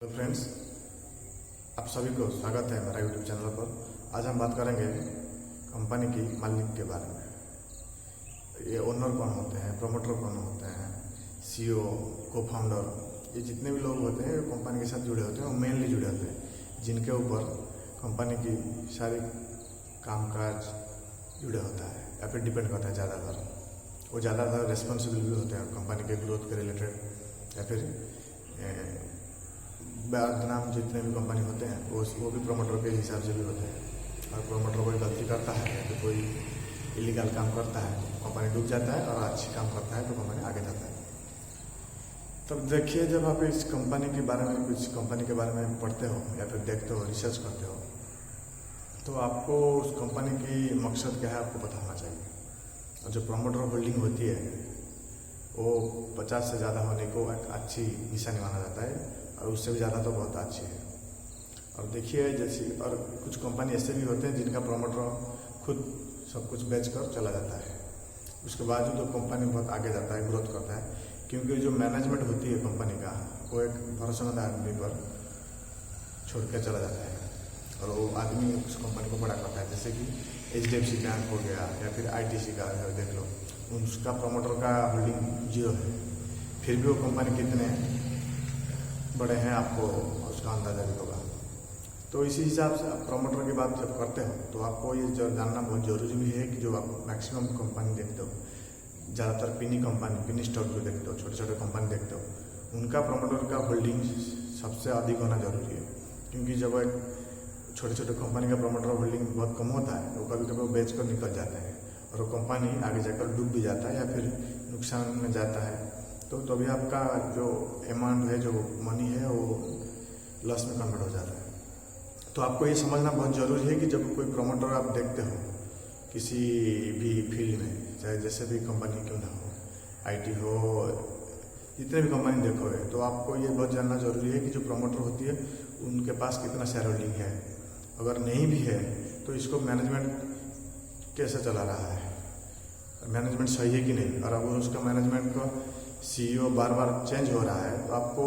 Hello friends, आप सभी को स्वागत है मेरा यूट्यूब चैनल पर। आज हम बात करेंगे कंपनी की मालिक के बारे में। ये ओनर कौन होते हैं, प्रमोटर कौन होते हैं, सीईओ, को फाउंडर, ये जितने भी लोग होते हैं कंपनी के साथ जुड़े होते हैं वो मेनली जुड़े होते हैं, जिनके ऊपर कंपनी की सारी कामकाज जुड़े होता है या फिर डिपेंड करता है। ज़्यादातर वो ज़्यादातर रिस्पॉन्सिबल भी होते हैं कंपनी के ग्रोथ के रिलेटेड, या फिर बदनाम जितने भी कंपनी होते हैं वो भी प्रमोटर के हिसाब से भी होते हैं। और प्रमोटर कोई गलती करता है या फिर कोई इलीगल काम करता है तो कंपनी डूब जाता है, और अच्छी काम करता है तो कंपनी आगे जाता है। तब देखिए, जब आप इस कंपनी के बारे में कुछ कंपनी के बारे में पढ़ते हो या फिर देखते हो, रिसर्च करते हो, तो आपको उस कंपनी की मकसद क्या है आपको पता होना चाहिए। और जो प्रमोटर होल्डिंग होती है वो 50 से ज़्यादा होने को एक अच्छी निशानी माना जाता है, और उससे भी ज़्यादा तो बहुत अच्छी है। और देखिए, जैसे और कुछ कंपनी ऐसे भी होते हैं जिनका प्रमोटर खुद सब कुछ बेच कर चला जाता है, उसके बाद जो कंपनी बहुत आगे जाता है, ग्रोथ करता है, क्योंकि जो मैनेजमेंट होती है कंपनी का वो एक भरोसेमंद आदमी पर छोड़ के चला जाता है, और वो आदमी उस कंपनी को बड़ा करता है। जैसे कि HDFC बैंक हो गया या फिर ITC का देख लो, उसका प्रमोटर का होल्डिंग 0 है, फिर भी वो कंपनी कितने बड़े हैं आपको उसका अंदाजा भी होगा। तो इसी हिसाब से आप प्रमोटर की बात जब करते हो तो आपको ये जो जानना बहुत ज़रूरी भी है कि जो आप मैक्सिमम कंपनी देखते हो, ज़्यादातर पिनी स्टॉक जो देखते हो, छोटे छोटे कंपनी देखते हो, उनका प्रमोटर का होल्डिंग सबसे अधिक होना जरूरी है। क्योंकि जब एक छोटे छोटे कंपनी का प्रमोटर होल्डिंग बहुत कम होता है तो कभी कभी वो बेच कर निकल जाते हैं, और वो कंपनी आगे जाकर डूब भी जाता है या फिर नुकसान में जाता है, तो अभी आपका जो अमाउंट है, जो मनी है, वो लॉस में कन्वर्ट हो जाता है। तो आपको ये समझना बहुत ज़रूरी है कि जब कोई प्रमोटर आप देखते हो किसी भी फील्ड में, चाहे जैसे भी कंपनी क्यों ना हो, IT हो, जितने भी कंपनी देखोगे, तो आपको ये बहुत जानना जरूरी है कि जो प्रमोटर होती है उनके पास कितना शेयर होल्डिंग है। अगर नहीं भी है तो इसको मैनेजमेंट कैसे चला रहा है, मैनेजमेंट सही है कि नहीं। और अगर उसका मैनेजमेंट का CEO बार बार चेंज हो रहा है तो आपको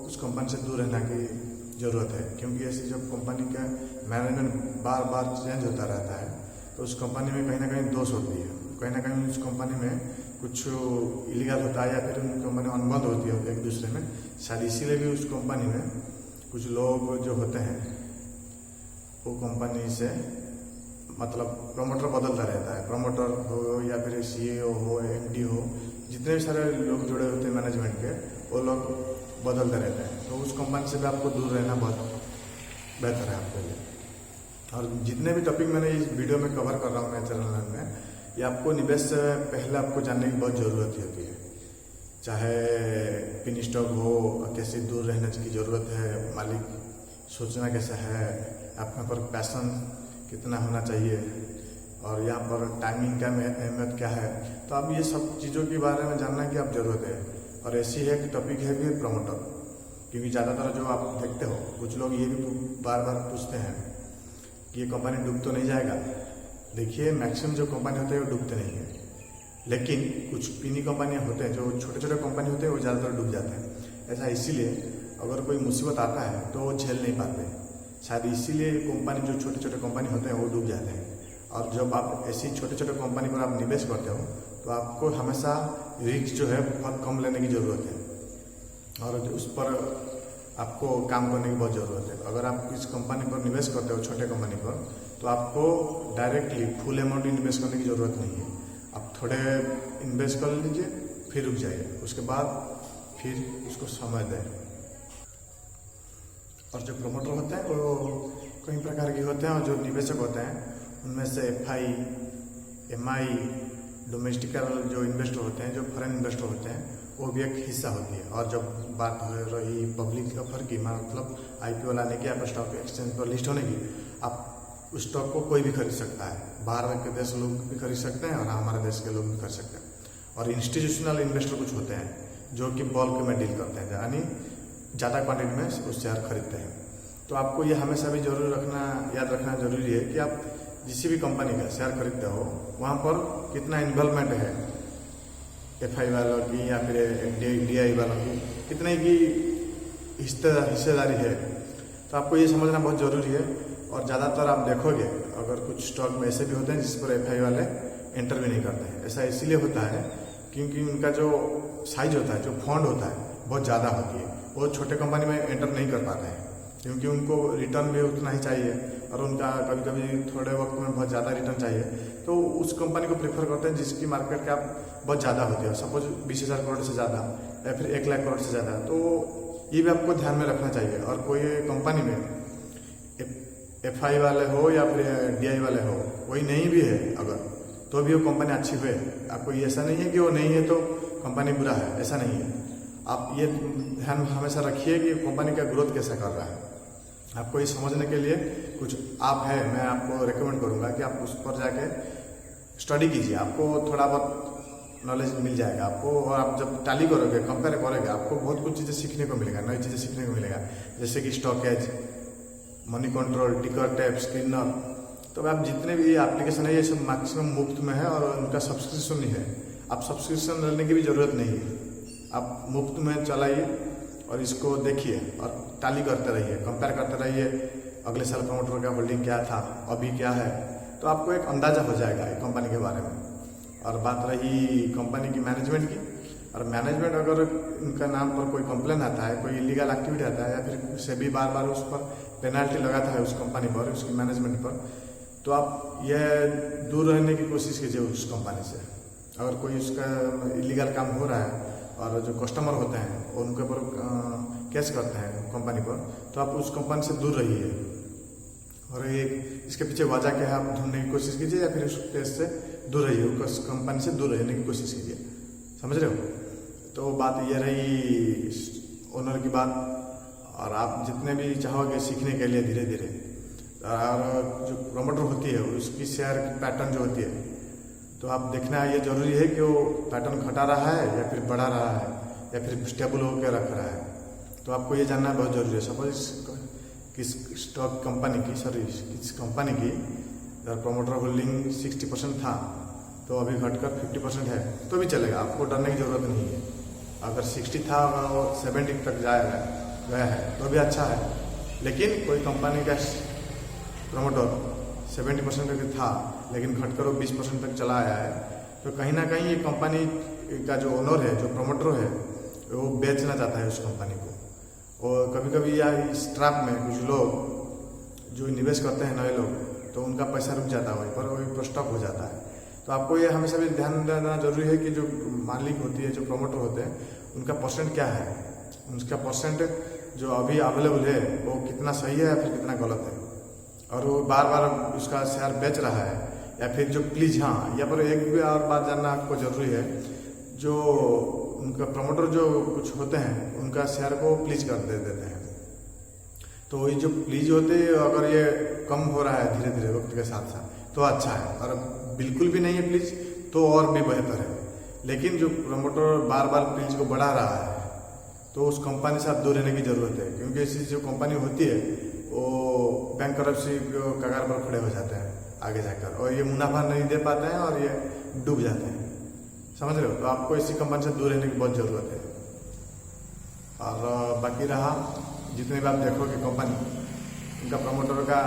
उस कंपनी से दूर रहने की ज़रूरत है, क्योंकि ऐसी जब कंपनी का मैनेजमेंट बार बार चेंज होता रहता है तो उस कंपनी में कहीं ना कहीं दोष होती है, कहीं ना कहीं उस कंपनी में कुछ इलीगल होता है, या फिर उन कंपनी अनुबंध होती है एक दूसरे में। शायद इसीलिए भी उस कंपनी में कुछ लोग जो होते हैं वो कंपनी से मतलब प्रमोटर बदलता रहता है, प्रमोटर हो या फिर CEO हो, MD हो, जितने भी सारे लोग जुड़े होते हैं मैनेजमेंट के, वो लोग बदलते रहते हैं। तो उस कंपनी से भी आपको दूर रहना बहुत बेहतर है आपके लिए। और जितने भी टॉपिक मैंने इस वीडियो में कवर कर रहा हूँ मेरे चैनल में, ये आपको निवेश से पहले आपको जानने की बहुत ज़रूरत होती है। चाहे पिनी स्टॉक हो, कैसे दूर रहने की ज़रूरत है, मालिक सोचना कैसा है, अपने पर पैशन कितना होना चाहिए, और यहाँ पर टाइमिंग का अहमियत क्या है। तो अब ये सब चीज़ों के बारे में जानना की आप जरूरत है। और ऐसी है कि टॉपिक है भी प्रमोटर, क्योंकि ज़्यादातर जो आप देखते हो कुछ लोग ये भी बार बार पूछते हैं कि ये कंपनी डूब तो नहीं जाएगा। देखिए, मैक्सिमम जो कंपनी होते हैं वो डूबते नहीं है, लेकिन कुछ पिनी कंपनियाँ होते हैं, जो छोटे छोटे कंपनी होते हैं, वो ज़्यादातर डूब जाते हैं। ऐसा इसीलिए अगर कोई मुसीबत आता है तो वो झेल नहीं पाते, शायद इसीलिए कंपनी जो छोटे छोटे कंपनी होते हैं वो डूब जाते हैं। और जब आप ऐसी छोटे छोटे कंपनी पर आप निवेश करते हो तो आपको हमेशा रिस्क जो है बहुत कम लेने की ज़रूरत है, और उस पर आपको काम करने की बहुत ज़रूरत है। अगर आप किस कंपनी पर निवेश करते हो, छोटे कंपनी पर, तो आपको डायरेक्टली फुल अमाउंट इन्वेस्ट करने की ज़रूरत नहीं है। आप थोड़े इन्वेस्ट कर लीजिए, फिर रुक जाइए, उसके बाद फिर उसको समय दें। और जो प्रमोटर होते हैं वो कई प्रकार के होते हैं, और जो निवेशक होते हैं उनमें से FI, MI, डोमेस्टिकल जो इन्वेस्टर होते हैं, जो फॉरेन इन्वेस्टर होते हैं, वो भी एक हिस्सा होती है। और जब बात हो रही पब्लिक ऑफर की, मतलब IPO लाने की, आप स्टॉक एक्सचेंज पर लिस्ट होने की, आप उस स्टॉक को कोई भी खरीद सकता है, बाहर के देश लोग भी खरीद सकते हैं और हमारे देश के लोग भी कर सकते हैं। और इंस्टीट्यूशनल इन्वेस्टर कुछ होते हैं जो कि बल्क में डील करते हैं, यानी ज़्यादा क्वांटिटी में उस शेयर खरीदते हैं। तो आपको ये हमेशा भी याद रखना जरूरी है कि आप जिस भी कंपनी का शेयर खरीदते हो वहाँ पर कितना इन्वॉल्वमेंट है FI वालों की या फिर DI वालों की, कितने की हिस्सेदारी है। तो आपको ये समझना बहुत ज़रूरी है। और ज़्यादातर आप देखोगे अगर कुछ स्टॉक में ऐसे भी होते हैं जिस पर एफआई वाले एंटर भी नहीं करते हैं। ऐसा इसलिए होता है क्योंकि उनका जो साइज होता है, जो फंड होता है, बहुत ज़्यादा होती है। वो छोटे कंपनी में एंटर नहीं कर पाते हैं क्योंकि उनको रिटर्न भी उतना ही चाहिए और उनका कभी कभी थोड़े वक्त में बहुत ज़्यादा रिटर्न चाहिए। तो उस कंपनी को प्रेफर करते हैं जिसकी मार्केट कैप बहुत ज़्यादा होती है, सपोज 20,000 करोड़ से ज़्यादा या फिर 1 लाख करोड़ से ज़्यादा। तो ये भी आपको ध्यान में रखना चाहिए। और कोई कंपनी में एफआई वाले हो या फिर डीआई वाले हो, कोई नहीं भी है अगर, तो भी वो कंपनी अच्छी हुए। आपको ये ऐसा नहीं है कि वो नहीं है तो कंपनी बुरा है, ऐसा नहीं है। आप ये ध्यान हमेशा रखिए कि कंपनी का ग्रोथ कैसा कर रहा है। आपको ये समझने के लिए कुछ आप है, मैं आपको रेकमेंड करूंगा कि आप उस पर जाके स्टडी कीजिए। आपको थोड़ा बहुत नॉलेज मिल जाएगा आपको। और आप जब टैली करोगे, कंपेयर करोगे, आपको बहुत कुछ चीज़ें सीखने को मिलेगा, नई चीज़ें सीखने को मिलेगा, जैसे कि स्टॉकेज, मनी कंट्रोल, टिकर टैप, स्क्रीनर। तो आप जितने भी एप्लीकेशन है ये सब मैक्सिमम मुफ्त में है और उनका सब्सक्रिप्शन ही है। आप सब्सक्रिप्शन लेने की भी ज़रूरत नहीं है, आप मुफ्त में चलाइए और इसको देखिए और टैली करते रहिए, कंपेयर करते रहिए। अगले साल प्रमोटर का होल्डिंग क्या था, अभी क्या है, तो आपको एक अंदाजा हो जाएगा कंपनी के बारे में। और बात रही कंपनी की मैनेजमेंट की, और मैनेजमेंट अगर उनका नाम पर कोई कंप्लेन आता है, कोई इलीगल एक्टिविटी आता है या फिर सेबी बार बार उस पर पेनल्टी लगाता है उस कंपनी पर, उसकी मैनेजमेंट पर, तो आप ये दूर रहने की कोशिश कीजिए उस कंपनी से। अगर कोई उसका इलीगल काम हो रहा है और जो कस्टमर होते हैं उनके ऊपर केस करते हैं कंपनी पर, तो आप उस कंपनी से दूर रहिए। और ये इसके पीछे वजह क्या है आप ढूंढने की कोशिश कीजिए या फिर उस केस से दूर रहिए, उस कंपनी से दूर रहने की कोशिश कीजिए। समझ रहे हो? तो बात ये रही ओनर की बात। और आप जितने भी चाहोगे सीखने के लिए धीरे धीरे, और जो प्रमोटर होती है उसकी शेयर की पैटर्न जो होती है, तो आप देखना ये जरूरी है कि वो पैटर्न घटा रहा है या फिर बढ़ा रहा है या फिर स्टेबल होकर रख रहा है। तो आपको ये जानना बहुत जरूरी है। सपोज किस स्टॉक कंपनी की, सॉरी किस कंपनी की प्रमोटर होल्डिंग 60% था, तो अभी घटकर 50% है, तो भी चलेगा, आपको डरने की जरूरत नहीं है। अगर 60 था और वो 70 तक गया है तो भी अच्छा है। लेकिन कोई कंपनी का प्रमोटर 70% तक था लेकिन घटकर वो 20% तक चला आया है, तो कहीं ना कहीं ये कंपनी का जो ओनर है, जो प्रमोटर है, वो बेचना चाहता है उस कंपनी को। और कभी कभी या इस ट्रैप में कुछ लोग जो निवेश करते हैं, नए लोग, तो उनका पैसा रुक जाता है वहीं पर, वही स्टॉप हो जाता है। तो आपको ये हमेशा भी ध्यान देना जरूरी है कि जो मालिक होती है, जो प्रमोटर होते हैं, उनका परसेंट क्या है, उनका परसेंट जो अभी अवेलेबल है वो कितना सही है या फिर कितना गलत है, और वो बार बार उसका शेयर बेच रहा है या फिर जो प्लीज। हाँ, यहाँ पर एक भी और बात जानना आपको जरूरी है, जो उनका प्रमोटर जो कुछ होते हैं उनका शेयर को प्लीज कर देते हैं। तो ये जो प्लीज होते हैं, अगर ये कम हो रहा है धीरे धीरे वक्त के साथ साथ तो अच्छा है, और बिल्कुल भी नहीं है प्लीज तो और भी बेहतर है। लेकिन जो प्रमोटर बार बार प्लीज को बढ़ा रहा है, तो उस कंपनी से आप दूर रहने की जरूरत है, क्योंकि ऐसी जो कंपनी होती है वो बैंक करप्सी कगार पर खड़े हो जाते हैं आगे जाकर, और ये मुनाफा नहीं दे पाते हैं और ये डूब जाते हैं। समझ रहे हो? तो आपको इसी कंपनी से दूर रहने की बहुत ज़रूरत है। और बाकी रहा, जितने भी आप देखोगे कंपनी, उनका प्रमोटर का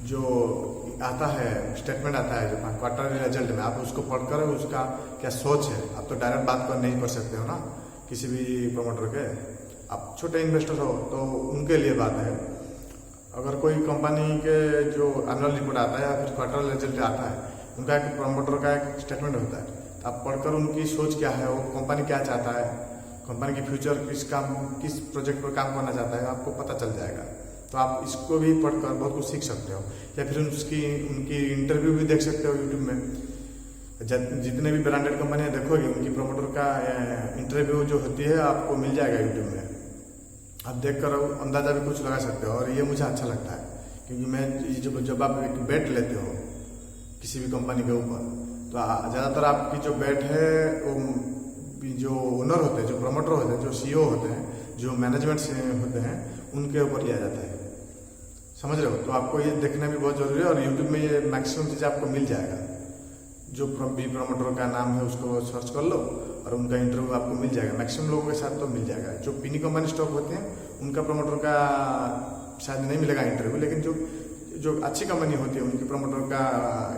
जो आता है स्टेटमेंट आता है, जो क्वार्टरली रिजल्ट में, आप उसको पढ़कर उसका क्या सोच है, आप तो डायरेक्ट बात कर नहीं कर सकते हो ना किसी भी प्रमोटर के। आप छोटे इन्वेस्टर हो तो उनके लिए बात है। अगर कोई कंपनी के जो एनुअल रिपोर्ट आता है या फिर क्वार्टर रिजल्ट आता है, उनका एक प्रमोटर का एक स्टेटमेंट होता है, आप पढ़कर उनकी सोच क्या है, वो कंपनी क्या चाहता है, कंपनी की फ्यूचर किस प्रोजेक्ट पर काम करना चाहता है, आपको पता चल जाएगा। तो आप इसको भी पढ़कर बहुत कुछ सीख सकते हो, या फिर उनकी इंटरव्यू भी देख सकते हो यूट्यूब में। जितने भी ब्रांडेड कंपनियां देखोगे उनकी प्रमोटर का इंटरव्यू जो होती है आपको मिल जाएगा यूट्यूब में, आप देख कर अंदाजा भी कुछ लगा सकते हो। और ये मुझे अच्छा लगता है, क्योंकि मैं जब आप एक बेट लेते हो किसी भी कंपनी के ऊपर, तो ज़्यादातर आपकी जो बेट है वो जो ओनर होते हैं, जो प्रमोटर होते हैं, जो सीईओ होते हैं, जो मैनेजमेंट से होते हैं, उनके ऊपर लिया जाता है। समझ रहे हो? तो आपको ये देखना भी बहुत जरूरी है, और यूट्यूब में ये मैक्सिमम चीज़ें आपको मिल जाएगा। जो भी प्रमोटर का नाम है उसको सर्च कर लो और उनका इंटरव्यू आपको मिल जाएगा। मैक्सिमम लोगों के साथ तो मिल जाएगा। जो पीनी कंपनी स्टॉक होते हैं उनका प्रमोटर का शायद नहीं मिलेगा इंटरव्यू, लेकिन जो अच्छी कंपनी होती है उनकी प्रमोटर का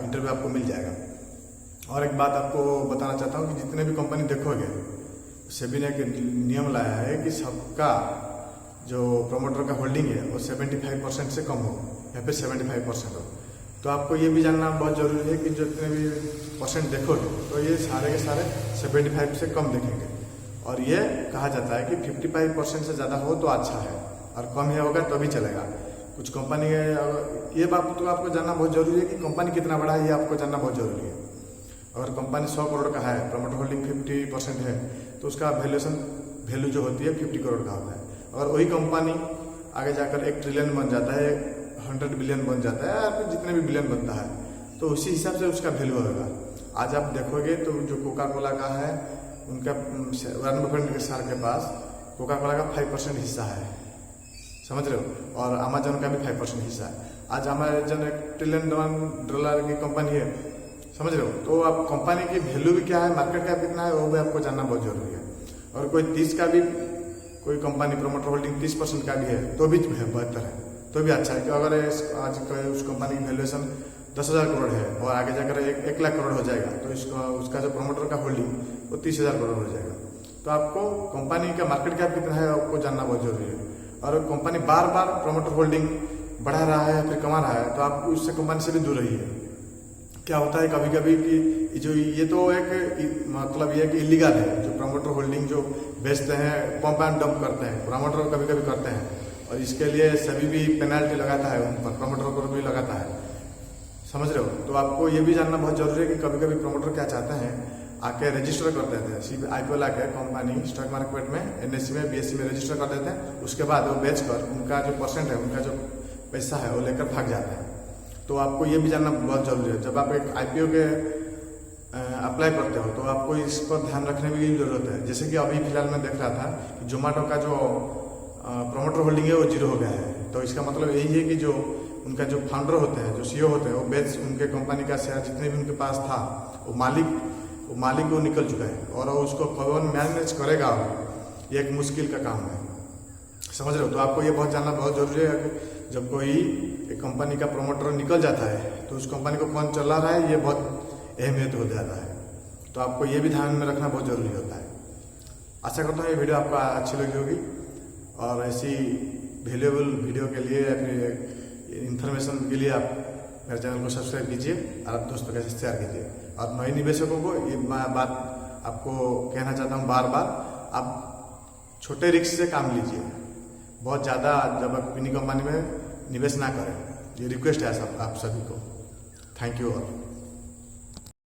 इंटरव्यू आपको मिल जाएगा। और एक बात आपको बताना चाहता हूँ कि जितने भी कंपनी देखोगे, सेबी ने एक नियम लाया है कि सबका जो प्रमोटर का होल्डिंग है वो 75% से कम हो या फिर 75% हो। तो आपको ये भी जानना बहुत जरूरी है कि जितने भी परसेंट देखोगे तो ये सारे के सारे 75 से कम देखेंगे। और ये कहा जाता है कि 55% से ज़्यादा हो तो अच्छा है और कम ही होगा तो भी चलेगा। कुछ कंपनी ये बात तो आपको जानना बहुत जरूरी है कि कंपनी कितना बड़ा है, ये आपको जानना बहुत जरूरी है। अगर कंपनी 100 करोड़ का है, प्रमोटर होल्डिंग 50% है, तो उसका वैल्यू जो होती है 50 करोड़ का होता है। और वही कंपनी आगे जाकर 1 ट्रिलियन बन जाता है, 100 बिलियन बन जाता है, या फिर जितने भी बिलियन बनता है, तो उसी हिसाब से उसका वैल्यू होगा। आज आप देखोगे तो जो कोका कोला का है, उनका वारन बफेट के सर के पास कोका कोला का 5% हिस्सा है, समझ रहे हो। और अमेजन का भी 5% हिस्सा है। आज अमेजन $1 ट्रिलियन की कंपनी है, समझ रहे हो। तो आप कंपनी की वैल्यू भी क्या है, मार्केट कैप कितना है, वो भी आपको जानना बहुत जरूरी है। और कोई 30 का भी कोई कंपनी प्रमोटर होल्डिंग 30% का भी है तो भी बेहतर है, तो भी अच्छा है। कि अगर आज उस कंपनी की वैल्यूएशन 10,000 करोड़ है और आगे जाकर 1 लाख करोड़ हो जाएगा, तो उसका जो प्रमोटर का होल्डिंग वो 30,000 करोड़ हो जाएगा। तो आपको कंपनी का मार्केट कैप कितना है आपको जानना बहुत जरूरी है। और कंपनी बार बार प्रमोटर होल्डिंग बढ़ा रहा है या फिर कमा रहा है, तो आप उससे कंपनी से भी दूर रहिए। क्या होता है कभी कभी कि जो ये तो एक मतलब ये कि इलीगल है, जो प्रमोटर होल्डिंग जो बेचते हैं, पंप एंड डंप करते हैं, प्रमोटर कभी कभी करते हैं, और इसके लिए सभी भी पेनल्टी लगाता है उन पर, प्रमोटर पर भी लगाता है, समझ रहे हो। तो आपको ये भी जानना बहुत जरूरी है कि कभी कभी प्रमोटर क्या चाहते हैं, आके रजिस्टर कर देते हैं, सिर्फ IPO आके कंपनी स्टॉक मार्केट में NSE में BSE में रजिस्टर कर देते हैं। उसके बाद वो बेचकर उनका जो परसेंट है, उनका जो पैसा है वो लेकर भाग जाते हैं। तो आपको ये भी जानना बहुत जरूरी है। जब आप एक IPO के अप्लाई करते हो तो आपको इस पर ध्यान रखने की जरूरत है। जैसे कि अभी फिलहाल मैं देख रहा था कि जोमेटो का जो प्रमोटर होल्डिंग है वो 0 हो गया है। तो इसका मतलब यही है कि जो उनका जो फाउंडर होते हैं, जो CEO होते हैं, वो बेच उनके कंपनी का शेयर जितने भी उनके पास था, वो मालिक वो निकल चुका है। और उसको कौन मैनेज करेगा, ये एक मुश्किल का काम है, समझ रहे हो। तो आपको ये बहुत जानना बहुत जरूरी है कि जब कोई एक कंपनी का प्रमोटर निकल जाता है तो उस कंपनी को कौन चला रहा है, ये बहुत अहमियत हो जाता है। तो आपको ये भी ध्यान में रखना बहुत जरूरी होता है। आशा करता हूँ ये वीडियो आपको अच्छी लगी होगी, और ऐसी वैल्यूएबल वीडियो के लिए या फिर इन्फॉर्मेशन के लिए आप मेरे चैनल को सब्सक्राइब कीजिए और आप दोस्तों के साथ शेयर कीजिए। और नए निवेशकों को ये बात आपको कहना चाहता हूँ बार बार, आप छोटे रिस्क से काम लीजिए, बहुत ज़्यादा जब आप किसी कंपनी में निवेश ना करें। ये रिक्वेस्ट है आप सभी को। Thank you all.